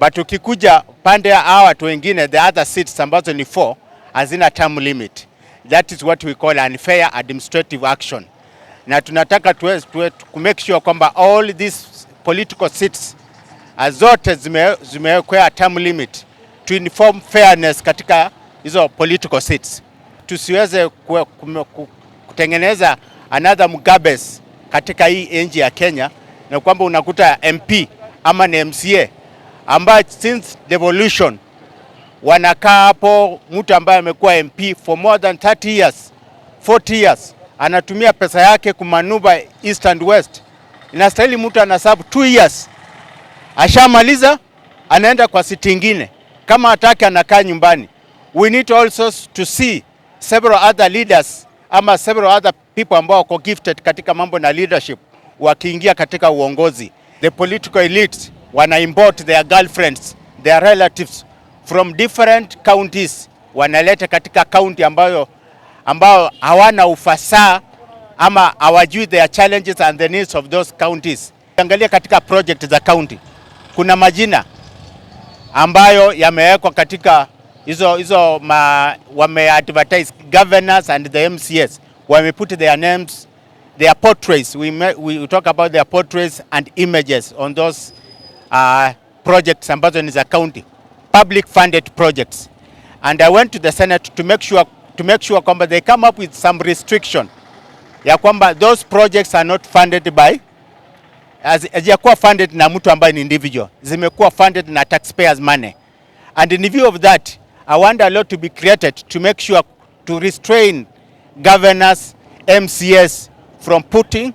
But ukikuja pande ya hawa watu wengine, the other seats ambazo ni 4 hazina term limit. That is what we call unfair administrative action. Na tunataka tuwe make sure kwamba all these political seats zote zimewekwa term limit to inform fairness katika hizo political seats. Tusiweze kutengeneza another Mugabes katika hii nchi ya Kenya, na kwamba unakuta MP ama ni MCA ambaye since devolution wanakaa hapo, mtu ambaye amekuwa MP for more than 30 years 40 years anatumia pesa yake kumanuva east and west. Inastahili mtu anasabu 2 years, ashamaliza anaenda kwa siti ingine, kama hataki anakaa nyumbani. We need also to see several other leaders ama several other people ambao wako gifted katika mambo na leadership wakiingia katika uongozi. The political elites wana import their girlfriends, their relatives from different counties, wanaleta katika county ambao hawana ufasaha ama hawajui their challenges and the needs of those counties. Angalia katika project za county, kuna majina ambayo yamewekwa katika hizo wame-advertise governors and the MCAs, wame-put their names, their portraits. We talk about their portraits and images on those projects ambazo ni za county, public funded projects. And I went to the Senate to make sure kwamba they come up with some restriction ya kwamba those projects are not funded by hazijakuwa funded na mtu ambaye ni individual, zimekuwa funded na taxpayers money. And in view of that, I want a lot to be created to make sure to restrain governors, MCAs from putting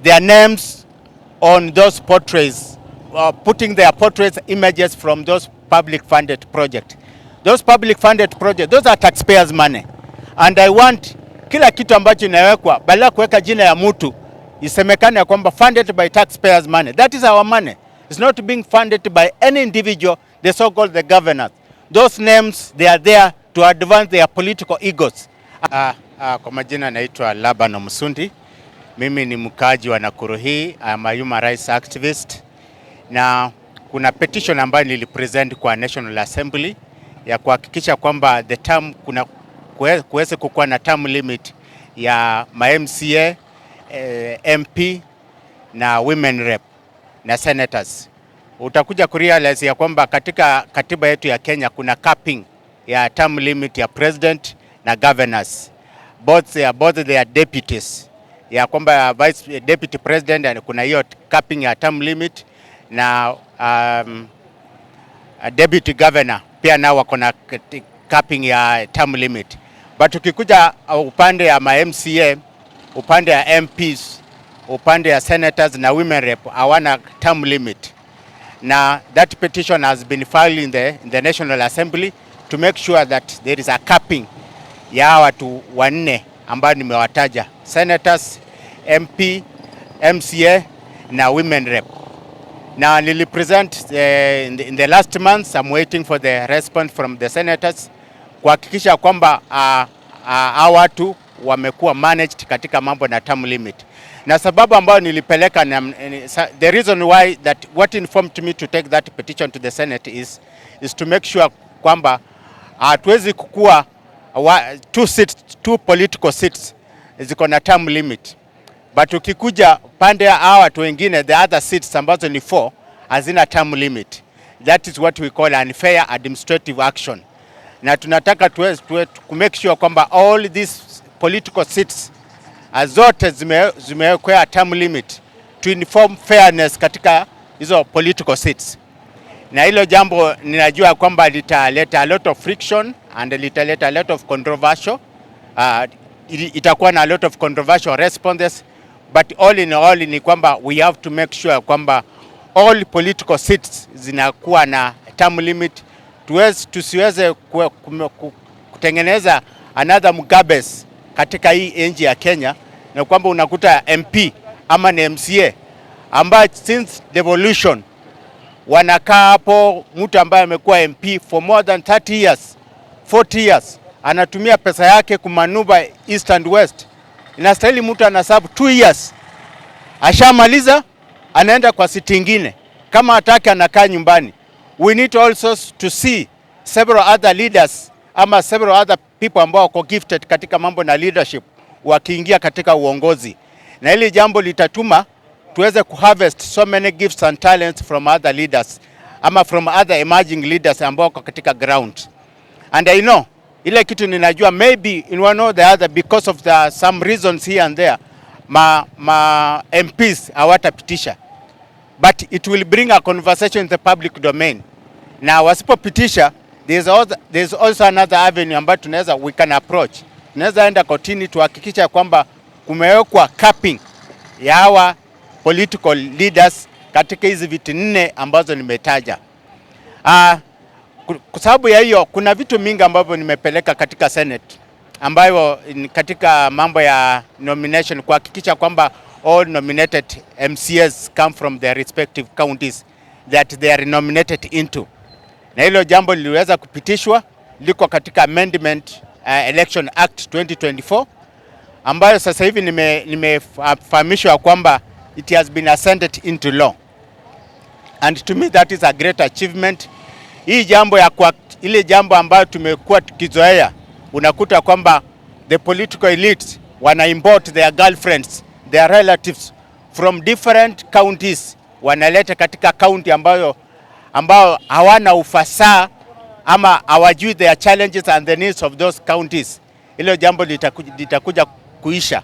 their names on those portraits, putting their portraits images from those public funded projects. Those public funded projects, those are taxpayers money. And I want kila kitu ambacho inawekwa, badala kuweka jina ya mtu, isemekane ya kwamba funded by taxpayers money. That is our money. It's not being funded by any individual, the so-called the governors. Those names, they are there to advance their political egos. Kwa majina naitwa Laban Omusundi. Mimi ni mkaaji wa Nakuru hii. I'm a human rights activist. Na kuna petition ambayo nilipresent kwa National Assembly ya kuhakikisha kwamba the term kuweze kukuwa na term limit ya MCA, MP na women rep na senators. Utakuja kurealize ya kwamba katika katiba yetu ya Kenya kuna capping ya term limit ya president na governors, both their deputies, ya kwamba vice deputy president and kuna hiyo capping ya term limit, na deputy governor pia nao wako na capping ya term limit. But ukikuja upande ya MCA, upande ya MPs, upande ya senators na women rep hawana term limit. Now that petition has been filed in the National Assembly to make sure that there is a capping ya watu wanne ambao nimewataja: senators, MP, MCA na women rep. Now nili present in the last months. I'm waiting for the response from the senators kuhakikisha kwamba hao watu wamekuwa managed katika mambo na term limit. Na sababu ambayo nilipeleka the reason why what informed me to take that petition to the Senate is to make sure kwamba hatuwezi kukua two political seats ziko na term limit. But ukikuja pande ya hawa watu wengine, the other seats ambazo ni 4 hazina term limit. That is what we call unfair administrative action. Na tunataka make sure kwamba all these political seats zote zimewekwa term limit to inform fairness katika hizo political seats. Na hilo jambo ninajua kwamba litaleta a lot of friction and litaleta a lot of controversial, itakuwa na a lot of controversial responses, but all in all ni kwamba we have to make sure kwamba all political seats zinakuwa na term limit. Tusiweze kutengeneza another Mugabes katika hii nchi ya Kenya, na kwamba unakuta MP ama ni MCA ambaye since devolution wanakaa hapo, mtu ambaye amekuwa MP for more than 30 years 40 years anatumia pesa yake kumanuva east and west. Inastahili mtu anasabu 2 years, ashamaliza anaenda kwa siti ingine, kama hataki anakaa nyumbani. we need also to see several other leaders ama several other people ambao wako gifted katika mambo na leadership wakiingia katika uongozi, na hili jambo litatuma tuweze kuharvest so many gifts and talents from other leaders ama from other emerging leaders ambao wako katika ground. And I know ile kitu ninajua maybe in one or the other because of some reasons here and there ma MPs hawatapitisha, but it will bring a conversation in the public domain. Na wasipopitisha, there's also another avenue ambayo we can approach. Tunaweza enda kotini tuhakikisha kwamba kumewekwa capping ya hawa political leaders katika hizi viti 4 ambazo nimetaja. Kwa sababu ya hiyo kuna vitu mingi ambavyo nimepeleka katika Senate ambayo katika mambo ya nomination kuhakikisha kwamba all nominated MCAs come from their respective counties that they are nominated into. Na hilo jambo liliweza kupitishwa, liko katika Amendment Election Act 2024 ambayo sasa hivi nimefahamishwa kwamba it has been ascended into law. And to me that is a great achievement. Hii jambo ile jambo ambayo tumekuwa tukizoea, unakuta kwamba the political elites wana import their girlfriends, their relatives from different counties, wanaleta katika county ambao hawana ufasaha ama hawajui their challenges and the needs of those counties. Ile jambo litakuja kuisha.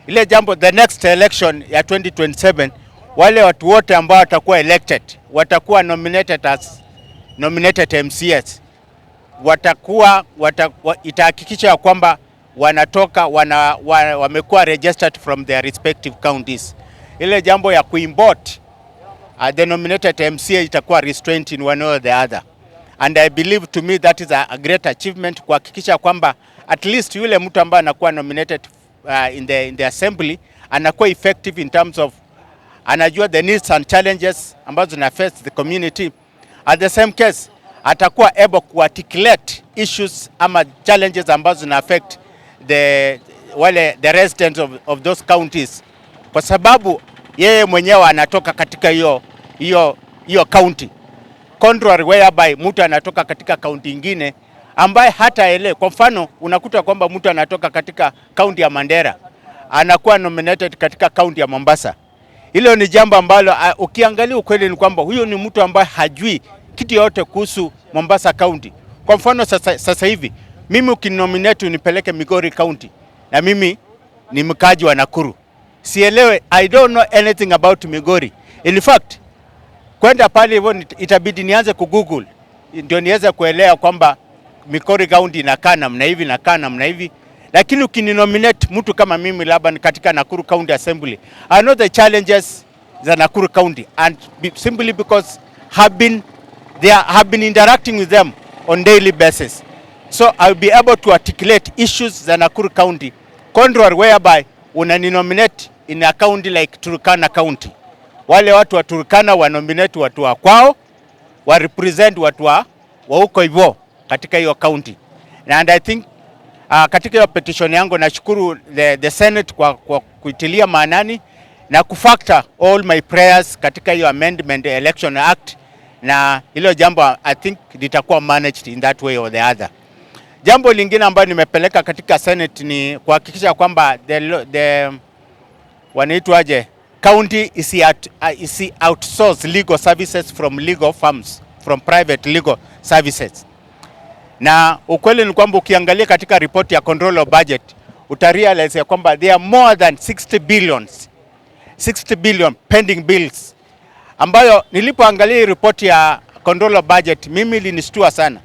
Ile jambo the next election ya 2027, wale watu wote ambao watakuwa elected watakuwa nominated MCAs, itahakikisha kwamba wanatoka wamekuwa registered from their respective counties. Ile jambo ya kuimport the nominated MCA itakuwa restrained in one or the other, and I believe to me that is a great achievement, kuhakikisha kwamba at least yule mtu ambaye anakuwa nominated in the assembly anakuwa effective in terms of anajua the needs and challenges ambazo zina face the community. At the same case atakuwa able to articulate issues ama challenges ambazo zina affect the residents of those counties, kwa sababu yeye mwenyewe anatoka katika hiyo county, contrary whereby mtu anatoka katika county nyingine ambaye hata ele. Kwa mfano unakuta kwamba mtu anatoka katika county ya Mandera anakuwa nominated katika county ya Mombasa. Hilo ni jambo ambalo ukiangalia ukweli ni kwamba huyo ni mtu ambaye hajui kitu yote kuhusu Mombasa County. Kwa mfano sasa hivi mimi ukinominate unipeleke Migori County na mimi ni mkaji wa Nakuru, sielewe, I don't know anything about Migori. In fact kwenda pale hivyo itabidi nianze kugoogle ndio niweze kuelewa kwamba Migori County inakaa namna hivi na kaa namna hivi. Lakini ukininominate mtu kama mimi Laban katika Nakuru County Assembly, I know the challenges za Nakuru County, and simply because have been interacting with them on daily basis, so I'll be able to articulate issues za Nakuru County, contrary whereby unaninominate in a county like Turkana County. Wale watu wa Turkana wanominate watu wa kwao, wa represent watu wa huko hivyo katika hiyo county. And I think katika hiyo petition yangu nashukuru the Senate kwa kuitilia maanani na kufactor all my prayers katika hiyo Amendment Election Act, na hilo jambo I think litakuwa managed in that way or the other. Jambo lingine ambalo nimepeleka katika Senate ni kuhakikisha kwamba the wanaitwaje, county is outsource legal services from legal firms, from private legal services. Na ukweli ni kwamba ukiangalia katika report ya control of budget utarealize kwamba there are more than 60 billion pending bills, ambayo nilipoangalia report ya control of budget mimi linistua sana.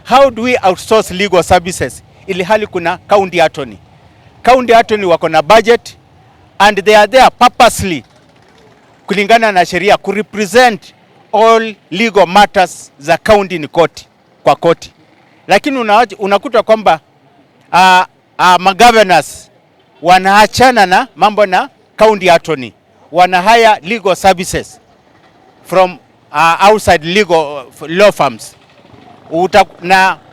How do we outsource legal services ili hali kuna county attorney? County attorney wako na budget and they are there purposely kulingana na sheria ku represent all legal matters za county ni kwa koti. Lakini unakuta kwamba governors wanaachana na mambo na county attorney, wana hire legal services from outside legal law firms.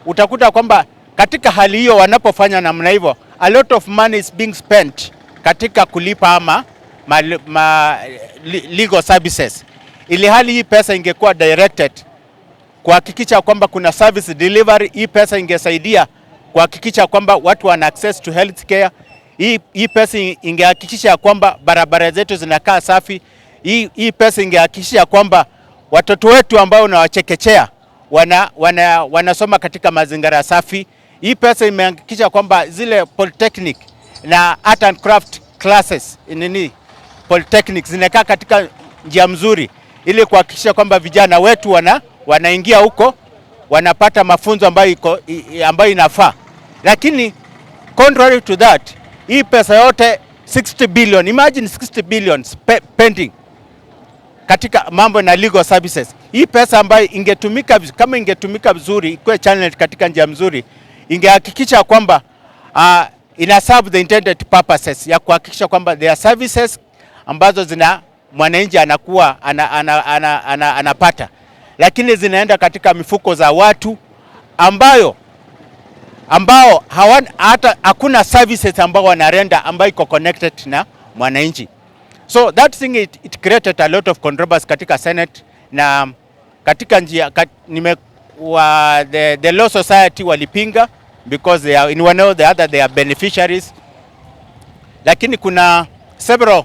Utakuta kwamba katika hali hiyo wanapofanya namna hivyo, a lot of money is being spent katika kulipa legal services, ili hali hii pesa ingekuwa directed kuhakikisha kwamba kuna service delivery. Hii pesa ingesaidia kuhakikisha kwamba watu wana access to health care. Hii pesa ingehakikisha kwamba barabara zetu zinakaa safi. Hii pesa ingehakikisha kwamba watoto wetu ambao unawachekechea wanasoma katika mazingira safi. Hii pesa imehakikisha kwamba zile polytechnic na art and craft classes polytechnic zinakaa katika njia mzuri, ili kuhakikisha kwamba vijana wetu wanaingia huko wanapata mafunzo ambayo inafaa. Lakini contrary to that, hii pesa yote 60 billion, imagine 60 billion pending katika mambo na legal services. Hii pesa ambayo ingetumika vizuri, kwa channel katika njia mzuri, ingehakikisha kwamba ina serve the intended purposes ya kuhakikisha kwamba there are services ambazo mwananchi anakuwa anapata, lakini zinaenda katika mifuko za watu ambao hata hakuna services ambao wanarenda ambayo iko connected na mwananchi. So that thing it created a lot of controversy katika Senate, na katika njia the Law Society walipinga because they are in one or the other they are beneficiaries, lakini kuna several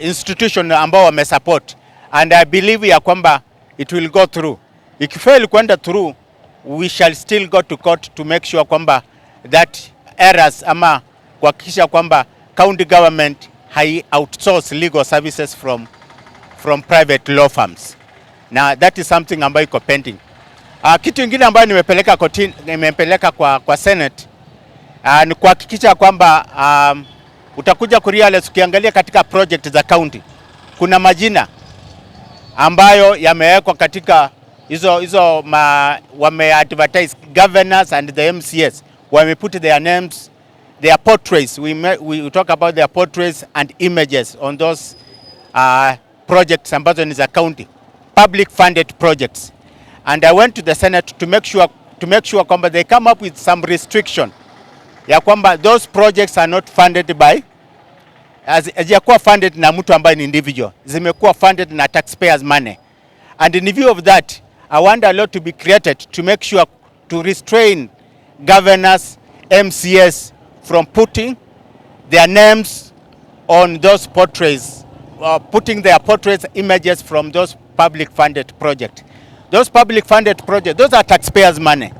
institution ambao wamesupport, and I believe ya kwamba it will go through. Ikifail kwenda through, we shall still go to court to make sure kwamba that errors ama kuhakikisha kwamba county government hai outsource legal services from private law firms. Now that is something ambayo iko pending. Kitu kingine ambayo nimepeleka kwa Senate ni kuhakikisha kwamba utakuja kurealize, ukiangalia katika project za county kuna majina ambayo yamewekwa katika hizo wame advertise governors and the MCAs wame put their names, their portraits. We talk about their portraits and images on those projects ambazo ni za county, public funded projects. And I went to the Senate to make sure kwamba they come up with some restriction ya kwamba those projects are not funded by hazijakuwa funded na mtu ambaye ni individual, zimekuwa funded na taxpayers money. And in view of that, I want a lot to be created to make sure to restrain governors, MCAs from putting their names on those portraits, putting their portraits images from those public funded projects. Those public funded projects, those are taxpayers money.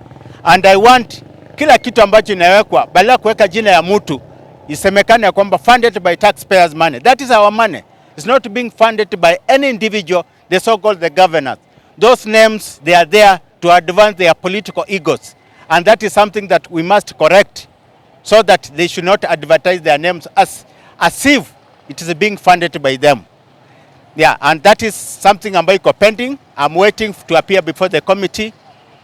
And I want kila kitu ambacho inawekwa, badala kuweka jina ya mtu, isemekane ya kwamba funded by taxpayers money. That is our money. It's not being funded by any individual, the so-called the governors. Those names, they are there to advance their political egos. And that is something that we must correct, so that they should not advertise their names as if it is being funded by them. Yeah, and that is something ambayo iko pending. I'm waiting to appear before the committee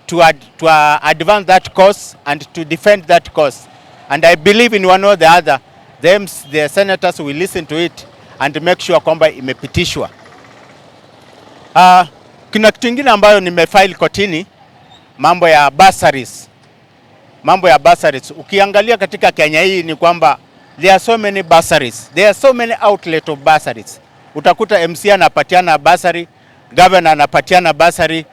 to advance that cause and to defend that cause. And I believe in one or the other, the senators will listen to it and make sure kwamba imepitishwa. Kuna kitu kingine ambayo nimefile kotini, mambo ya bursaries. Mambo ya bursaries. Ukiangalia katika Kenya hii ni kwamba there are so many bursaries. There are so many outlets of bursaries. Utakuta MCA anapatiana bursary, governor anapatiana bursary,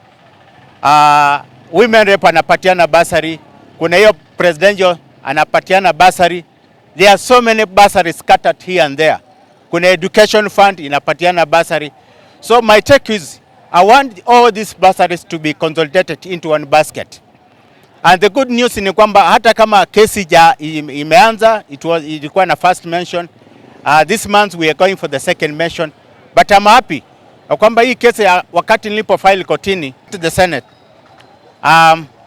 women rep anapatiana bursary, kuna hiyo presidential anapatiana bursary. There are so many bursaries scattered here and there. Kuna education fund inapatiana bursary. So my take is, I want all these bursaries to be consolidated into one basket. And the good news ni kwamba hata kama kesi imeanza, ilikuwa na first mention. This month we are going for the second mention. But I'm happy kwamba hii kesi wakati nilipo file kotini to the Senate,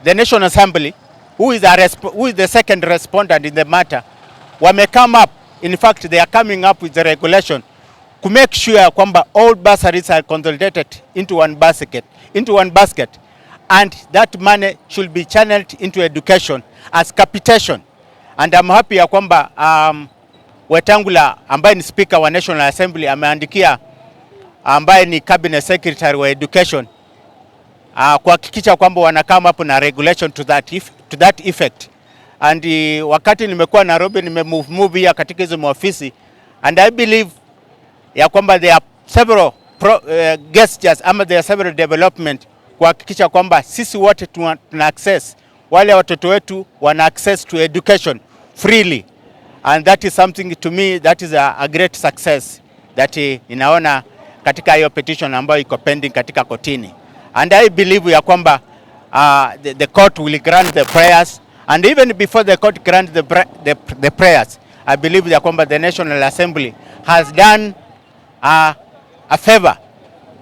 the National Assembly, who is the second respondent in the matter, wame come up. In fact, they are coming up with the regulation to make sure kwamba all bursaries are consolidated into one basket, and that money should be channeled into education as capitation. And I'm happy ya kwamba Wetangula ambaye ni speaker wa National Assembly ameandikia ambaye ni cabinet secretary wa education kuhakikisha kwamba wana come up na regulation to that effect. And wakati nimekuwa Nairobi, nimemove here katika hizo ofisi, and I believe ya kwamba there are several gestures ama there are several development kuhakikisha kwamba sisi wote tuna access, wale watoto wetu wana access to education freely, and that is something to me that is a great success that inaona katika hiyo petition ambayo iko pending katika kotini, and I believe ya kwamba the court will grant the prayers, and even before the court grant the prayers, I believe ya kwamba the National Assembly has done a favor,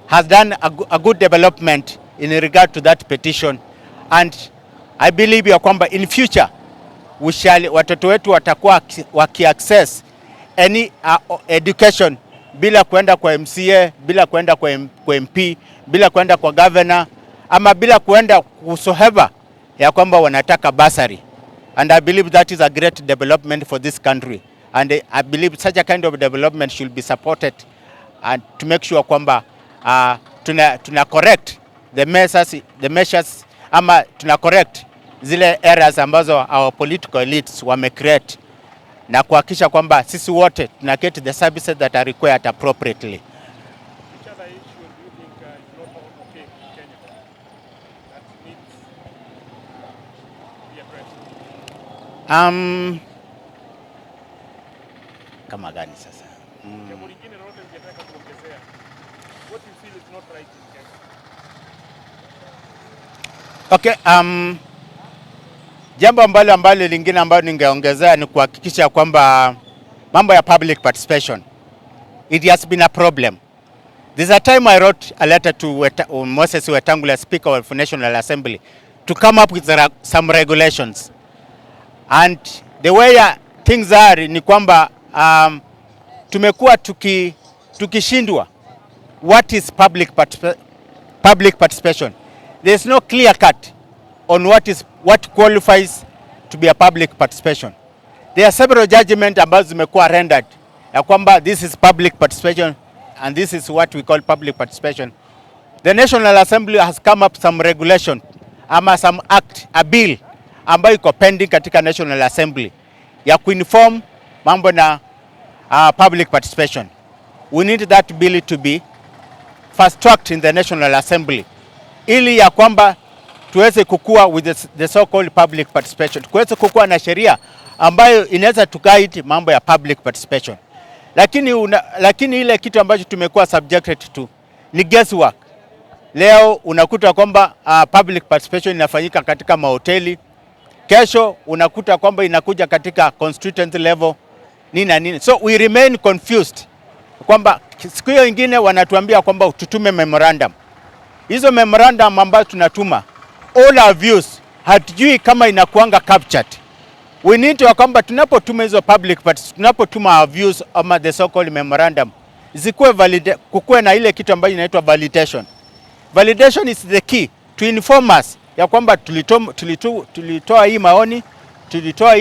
has done a good development in regard to that petition, and I believe ya kwamba in future watoto wetu watakuwa waki-access any education bila kwenda kwa MCA, bila kwenda kwa MP, bila kwenda kwa governor, ama bila kwenda whosoever ya kwamba wanataka bursary. And I believe that is a great development for this country, and I believe such a kind of development should be supported, and to make sure kwamba tuna correct the measures ama tuna correct zile errors ambazo our political elites wame create, na kuhakikisha kwamba sisi wote tuna get the services that are required appropriately. Which other issue do you think is not okay in Kenya that needs to be addressed? Kama gani sasa? Jambo lingine lolote ningetaka kuongezea. What you feel is not right in Kenya? Okay, jambo ambalo lingine ambalo ningeongezea ni kuhakikisha kwamba mambo ya public participation, it has been a problem. There's a time I wrote a letter to Moses Wetangula, Speaker of National Assembly, to come up with some regulations, and the way things are ni kwamba tumekuwa tukishindwa what is public participation. There's no clear cut on what qualifies to be a public participation. There are several judgments ambazo zimekuwa rendered ya kwamba this is public participation and this is what we call public participation. The National Assembly has come up some regulation ama some act, a bill ambayo iko pending katika National Assembly ya kuinform mambo na public participation. We need that bill to be fast tracked in the National Assembly ili ya kwamba tuweze kukua with the so called public participation, tuweze kukua na sheria ambayo inaweza tuguide mambo ya public participation. Lakini ile kitu ambacho tumekuwa subjected to ni guesswork. Leo unakuta kwamba public participation inafanyika katika mahoteli, kesho unakuta kwamba inakuja katika constituency level nini. So we remain confused kwamba siku hiyo ingine wanatuambia kwamba tutume memorandum. Hizo memorandum ambazo tunatuma, all our views hatujui kama inakuanga captured. We need to kwamba tunapotuma hizo public participation, tunapotuma our views ama the so called memorandum, zikuwe valid, kukuwe na ile kitu ambayo inaitwa validation. Validation is the key to inform us ya kwamba tulitoa hii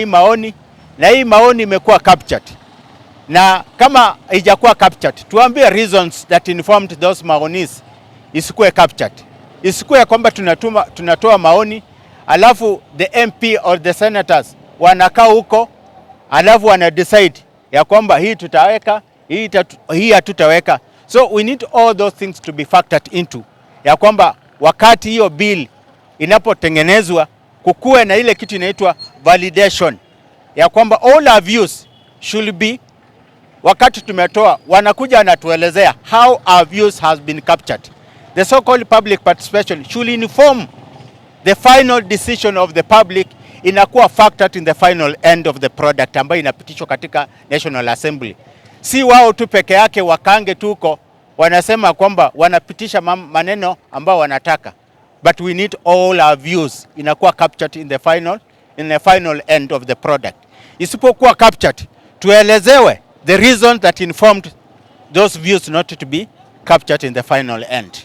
maoni na hii maoni imekuwa captured. Na kama haijakuwa captured, tuambie reasons that informed those maonis isikuwe captured. Isikuwe kwamba tunatoa maoni alafu the MP or the senators wanakaa huko alafu wana decide ya kwamba hii tutaweka, hii hatutaweka. So we need all those things to be factored into, ya kwamba wakati hiyo bill inapotengenezwa kukuwe na ile kitu inaitwa validation, ya kwamba all our views should be, wakati tumetoa wanakuja wanatuelezea how our views has been captured. The so-called public participation should inform the final decision of the public, inakuwa factored in the final end of the product ambayo inapitishwa katika National Assembly. Si wao tu peke yake wakange tuko wanasema kwamba wanapitisha maneno ambao wanataka, but we need all our views inakuwa captured in the final end of the product. Isipokuwa captured, tuelezewe the reason that informed those views not to be captured in the final end.